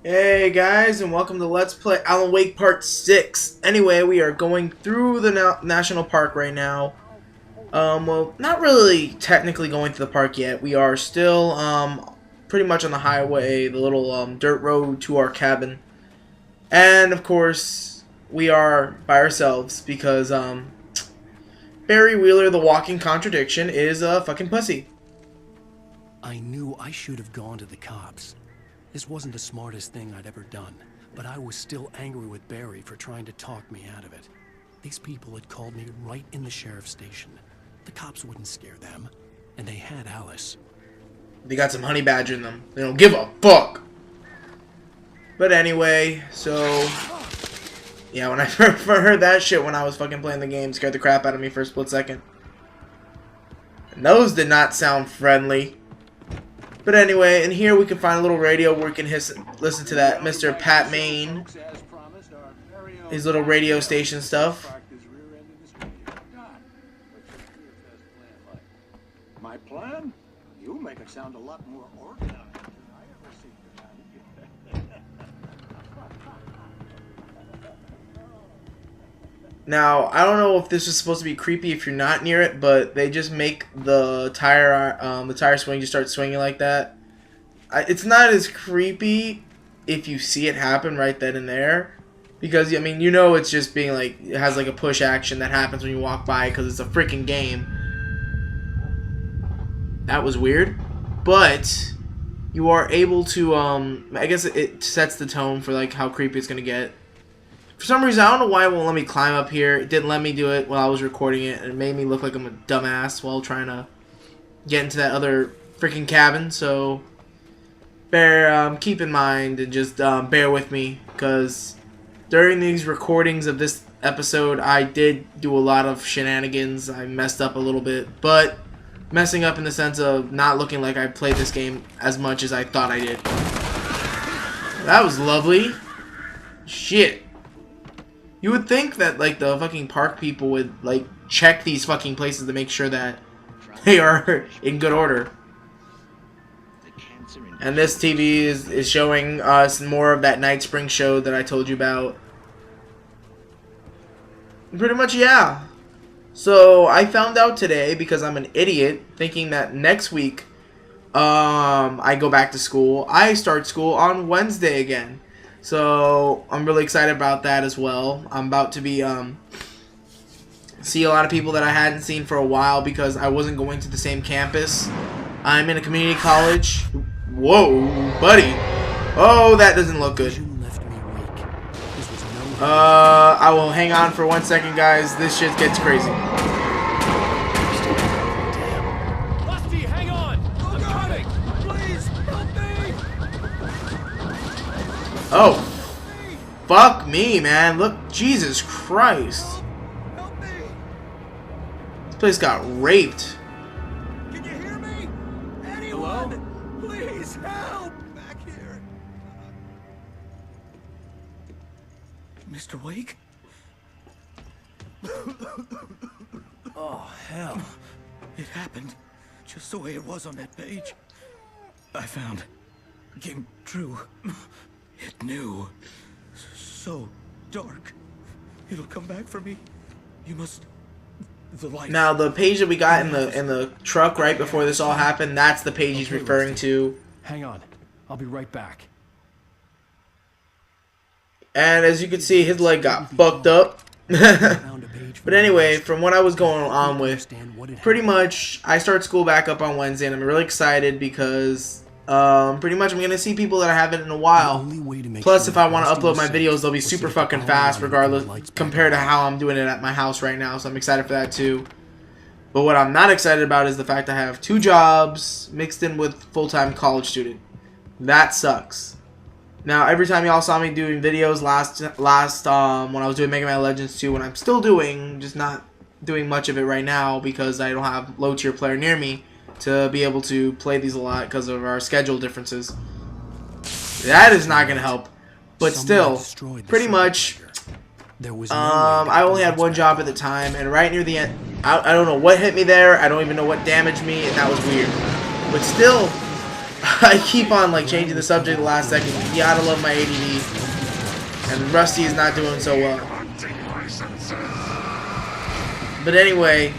Hey guys, and welcome to Let's Play Alan Wake Part 6. Anyway, we are going through the national park right now. Well, not really technically going to the park yet. We are still, pretty much on the highway, the little, dirt road to our cabin. And, of course, we are by ourselves because, Barry Wheeler, the walking contradiction, is a fucking pussy. I knew I should have gone to the cops. This wasn't the smartest thing I'd ever done, but I was still angry with Barry for trying to talk me out of it. These people had called me right in the sheriff's station. The cops wouldn't scare them, and they had Alice. They got some honey badger in them. They don't give a fuck. But anyway, so yeah, when I first heard that shit when I was fucking playing the game, it scared the crap out of me for a split second. And those did not sound friendly. But anyway, in here we can find a little radio where we can listen to that Mr. Pat Maine, his little radio station stuff. My plan? You make it sound a lot more organized than I ever seem to have. Now, I don't know if this is supposed to be creepy if you're not near it, but they just make the tire swing just start swinging like that. It's not as creepy if you see it happen right then and there, because I mean, you know, it's just being like, it has like a push action that happens when you walk by because it's a freaking game. That was weird, but you are able to I guess it sets the tone for like how creepy it's gonna get. For some reason, I don't know why it won't let me climb up here. It didn't let me do it while I was recording it, and it made me look like I'm a dumbass while trying to get into that other freaking cabin. So, keep in mind and just bear with me, because during these recordings of this episode, I did do a lot of shenanigans. I messed up a little bit, but messing up in the sense of not looking like I played this game as much as I thought I did. That was lovely. Shit. You would think that, like, the fucking park people would, like, check these fucking places to make sure that they are in good order. And this TV is showing us more of that Night Spring show that I told you about. Pretty much, yeah. So, I found out today, because I'm an idiot, thinking that next week, I go back to school. I start school on Wednesday again. So I'm really excited about that as well. I'm about to be see a lot of people that I hadn't seen for a while because I wasn't going to the same campus. I'm in a community college. Whoa, buddy. Oh, that doesn't look good. I will hang on for 1 second, guys. This shit gets crazy. Oh, fuck me, man. Look, Jesus Christ. This place got raped. Can you hear me? Anyone? Hello? Please help! Back here. Mr. Wake? Oh, hell. It happened just the way it was on that page. I found. Came true. It knew. So dark. It'll come back for me. You must. The light. Now the page that we got in the truck right before this all happened, that's the page he's referring to. Hang on. I'll be right back. And as you can see, his leg got fucked up. But anyway, from what I was going on with, pretty much I start school back up on Wednesday, and I'm really excited because pretty much I'm gonna see people that I haven't in a while. Plus, if I want to upload my videos, they'll be super fucking fast, regardless, compared to how I'm doing it at my house right now. So I'm excited for that too. But what I'm not excited about is the fact I have 2 jobs mixed in with full-time college student. That sucks. Now, every time y'all saw me doing videos last when I was doing Mega Man Legends 2, when I'm still doing, just not doing much of it right now because I don't have low-tier player near me to be able to play these a lot because of our schedule differences. That is not going to help. But still, pretty much, I only had 1 job at the time, and right near the end, I don't know what hit me there, I don't even know what damaged me, and that was weird. But still, I keep on like changing the subject the last second. You gotta love my ADD. And Rusty is not doing so well. But anyway,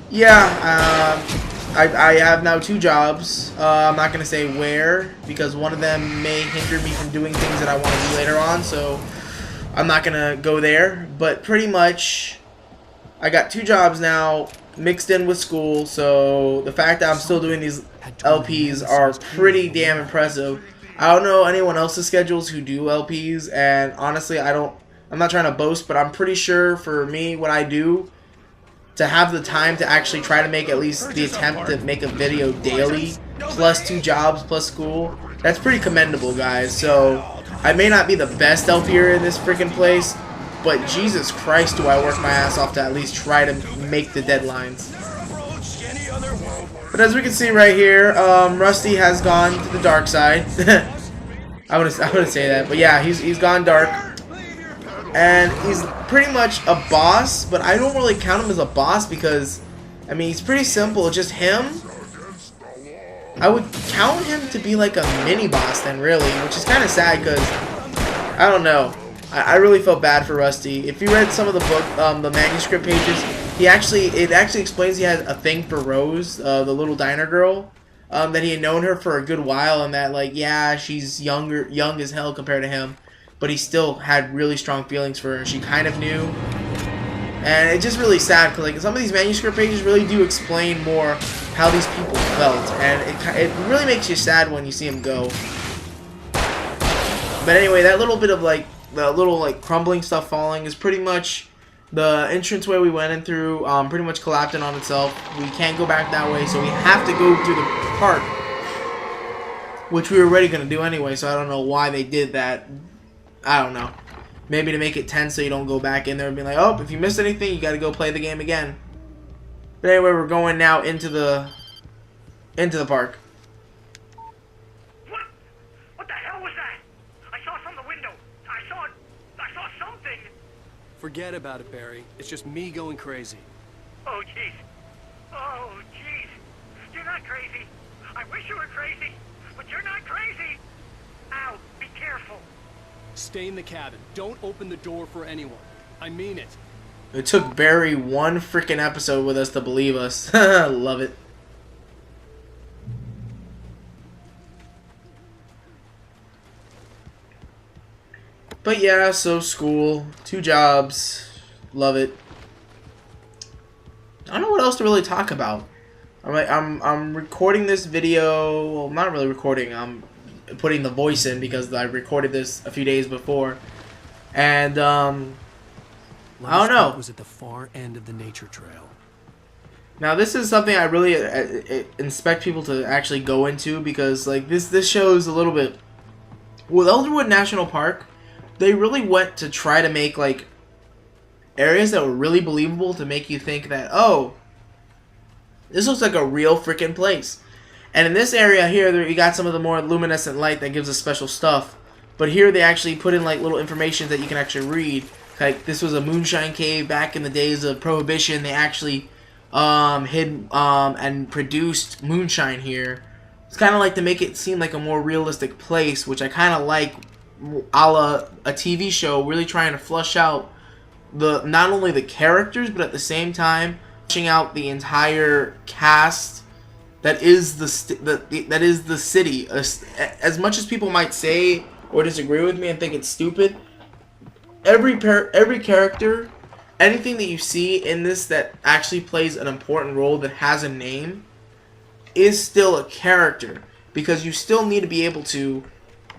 yeah, I have now 2 jobs. I'm not gonna say where because one of them may hinder me from doing things that I want to do later on. So I'm not gonna go there. But pretty much, I got 2 jobs now mixed in with school. So the fact that I'm still doing these LPs are pretty damn impressive. I don't know anyone else's schedules who do LPs, and honestly, I'm not trying to boast, but I'm pretty sure for me, what I do, to have the time to actually try to make at least the attempt to make a video daily, plus 2 jobs, plus school, that's pretty commendable, guys. So, I may not be the best LPer in this freaking place, but Jesus Christ do I work my ass off to at least try to make the deadlines. But as we can see right here, Rusty has gone to the dark side. I wouldn't say that, but yeah, he's gone dark, and he's pretty much a boss. But I don't really count him as a boss because, I mean, he's pretty simple. Just him. I would count him to be like a mini boss then, really, which is kind of sad because I don't know. I really felt bad for Rusty. If you read some of the book, the manuscript pages, it actually explains he had a thing for Rose, the little diner girl, that he had known her for a good while, and that like yeah, she's young as hell compared to him, but he still had really strong feelings for her, and she kind of knew. And it's just really sad because like some of these manuscript pages really do explain more how these people felt, and it really makes you sad when you see him go. But anyway, that little bit of like the little like crumbling stuff falling is pretty much the entranceway we went in through, pretty much collapsing on itself. We can't go back that way, so we have to go through the park, which we were already going to do anyway, so I don't know why they did that. I don't know. Maybe to make it tense so you don't go back in there and be like, oh, if you missed anything, you got to go play the game again. But anyway, we're going now into the park. What the hell was that? I saw from the window. I saw something. Forget about it, Barry. It's just me going crazy. Oh, jeez. Oh, jeez. You're not crazy. I wish you were crazy, but you're not crazy. Ow, be careful. Stay in the cabin. Don't open the door for anyone. I mean it. It took Barry one freaking episode with us to believe us. Love it. But yeah, so school, 2 jobs, love it. I don't know what else to really talk about. I'm recording this video. Well, not really recording. I'm putting the voice in because I recorded this a few days before, and I don't know. Was at the far end of the nature trail. Now this is something I really expect people to actually go into because like this shows a little bit with Elderwood National Park. They really went to try to make like areas that were really believable to make you think that, oh, this looks like a real freaking place. And in this area here, you got some of the more luminescent light that gives us special stuff. But here they actually put in like little information that you can actually read. Like this was a moonshine cave back in the days of Prohibition. They actually hid and produced moonshine here. It's kind of like to make it seem like a more realistic place, which I kind of like, a la a TV show, really trying to flush out the not only the characters, but at the same time fleshing out the entire cast that is the city. As much as people might say or disagree with me and think it's stupid, every character, anything that you see in this that actually plays an important role that has a name is still a character, because you still need to be able to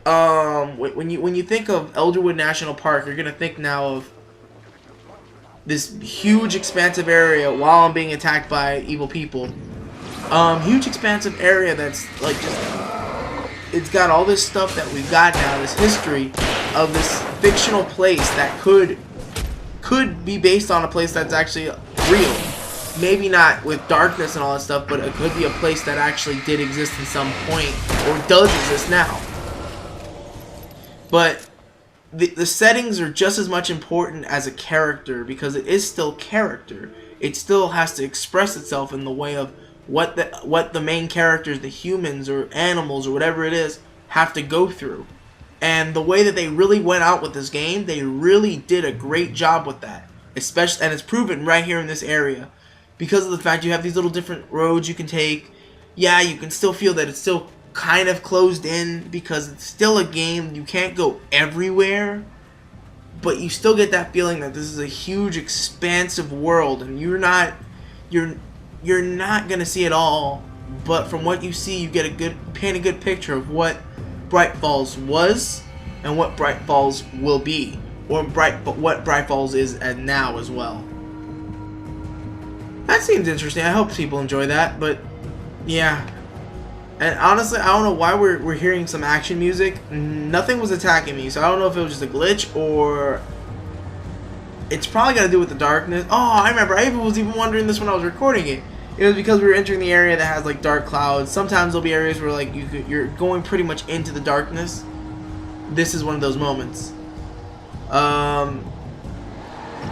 when you think of Elderwood National Park, you're gonna think now of this huge expansive area while I'm being attacked by evil people. Huge expansive area that's like just, it's got all this stuff that we've got now, this history of this fictional place that could be based on a place that's actually real. Maybe not with darkness and all that stuff, but it could be a place that actually did exist in some point or does exist now. But the settings are just as much important as a character, because it is still character. It still has to express itself in the way of what the main characters, the humans or animals or whatever it is, have to go through. And the way that they really went out with this game, they really did a great job with that. Especially, and it's proven right here in this area. Because of the fact you have these little different roads you can take. Yeah, you can still feel that it's still kind of closed in because it's still a game. You can't go everywhere. But you still get that feeling that this is a huge, expansive world. And you're not gonna see it all. But from what you see, you get paint a good picture of what Bright Falls was and what Bright Falls will be, or what Bright Falls is at now as well. That seems interesting. I hope people enjoy that, but yeah. And honestly, I don't know why we're hearing some action music. Nothing was attacking me, so I don't know if it was just a glitch or it's probably got to do with the darkness. Oh, I remember. I was even wondering this when I was recording it. It was because we were entering the area that has like dark clouds. Sometimes there'll be areas where like you're going pretty much into the darkness. This is one of those moments. Right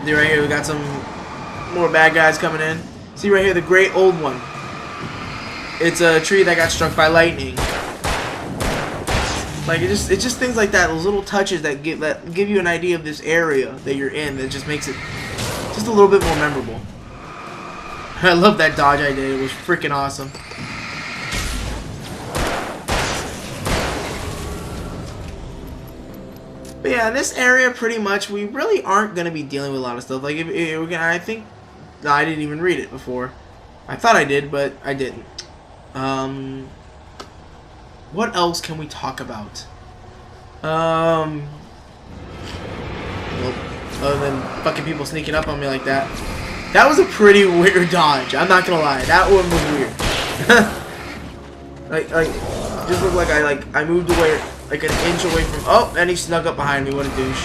here we got some more bad guys coming in. See right here, the great old one. It's a tree that got struck by lightning. Like it's just things like that, those little touches that give you an idea of this area that you're in, that just makes it just a little bit more memorable. I love that dodge I did. It was freaking awesome. But yeah, in this area, pretty much, we really aren't going to be dealing with a lot of stuff. Like, I think... No, I didn't even read it before. I thought I did, but I didn't. What else can we talk about? Well, other than fucking people sneaking up on me like that. That was a pretty weird dodge. I'm not gonna lie. That one was weird. like, just looked like I moved away like an inch away from. Oh, and he snuck up behind me. What a douche.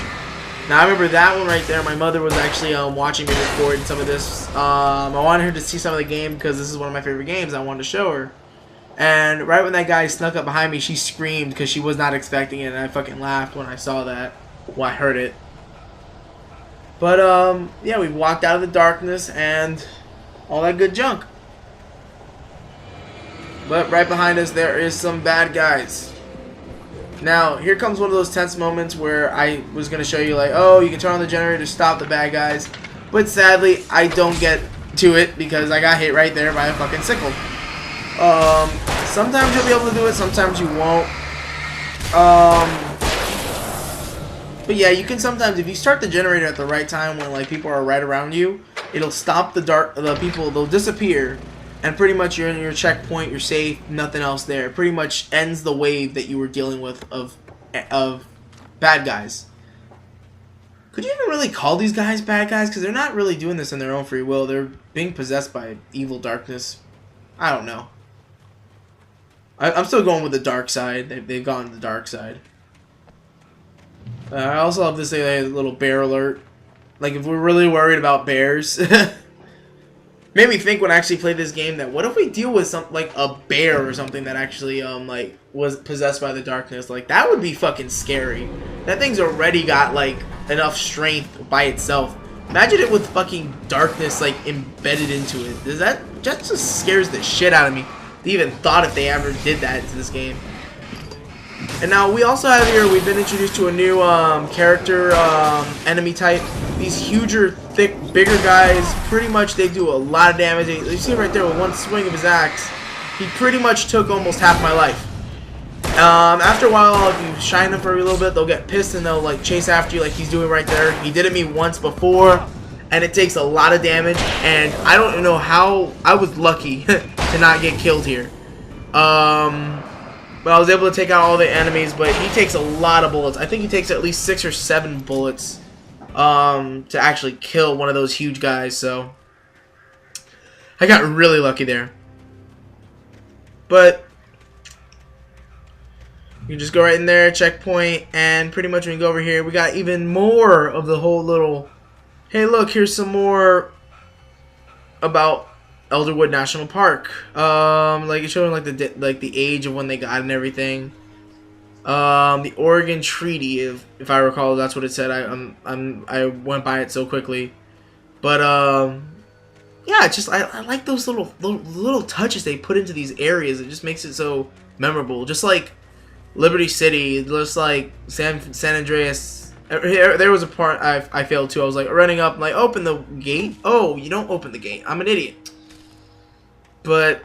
Now I remember that one right there. My mother was actually watching me record some of this. I wanted her to see some of the game because this is one of my favorite games. I wanted to show her. And right when that guy snuck up behind me, she screamed because she was not expecting it, and I fucking laughed when I saw that. Well, I heard it. But, yeah, we walked out of the darkness and all that good junk. But right behind us, there is some bad guys. Now, here comes one of those tense moments where I was going to show you, like, oh, you can turn on the generator to stop the bad guys. But sadly, I don't get to it because I got hit right there by a fucking sickle. Sometimes you'll be able to do it, sometimes you won't. But yeah, you can sometimes, if you start the generator at the right time when like people are right around you, it'll stop the people, they'll disappear, and pretty much you're in your checkpoint, you're safe, nothing else there. It pretty much ends the wave that you were dealing with of bad guys. Could you even really call these guys bad guys? Because they're not really doing this in their own free will. They're being possessed by evil darkness. I don't know. I'm still going with the dark side. They've gone to the dark side. I also love to say a little bear alert. Like, if we're really worried about bears, made me think when I actually played this game that what if we deal with something like a bear or something that actually like was possessed by the darkness? Like, that would be fucking scary. That thing's already got like enough strength by itself. Imagine it with fucking darkness like embedded into it. That just scares the shit out of me. They even thought if they ever did that to this game. And now we also have here, we've been introduced to a new character enemy type. These huger, thick, bigger guys, pretty much they do a lot of damage. You see right there with one swing of his axe, he pretty much took almost half my life. After a while, if you shine them for a little bit, they'll get pissed and they'll like chase after you like he's doing right there. He did it to me once before, and it takes a lot of damage, and I don't know how. I was lucky to not get killed here. But I was able to take out all the enemies, but he takes a lot of bullets. I think he takes at least 6 or 7 bullets to actually kill one of those huge guys, so I got really lucky there. But you just go right in there, checkpoint, and pretty much when you go over here, we got even more of the whole little, hey look, here's some more about Elderwood National Park. Like it's showing like the age of when they got it and everything. The Oregon Treaty, if I recall, that's what it said. I went by it so quickly, but yeah, just I like those little touches they put into these areas. It just makes it so memorable. Just like Liberty City, just like San Andreas. There was a part I failed to. I was like running up, like open the gate. Oh, you don't open the gate. I'm an idiot. But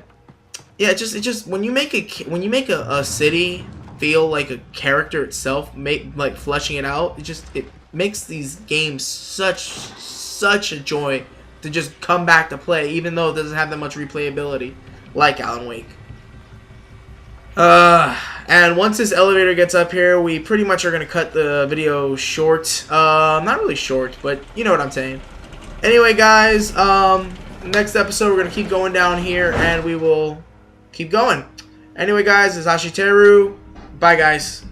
yeah, it just when you make a city feel like a character itself, like fleshing it out, it makes these games such a joy to just come back to play, even though it doesn't have that much replayability like Alan Wake. And once this elevator gets up here, we pretty much are gonna cut the video short. Not really short, but you know what I'm saying. Anyway, guys, next episode we're gonna keep going down here, and we will keep going. Anyway, guys, this is Ashiteru. Bye, guys.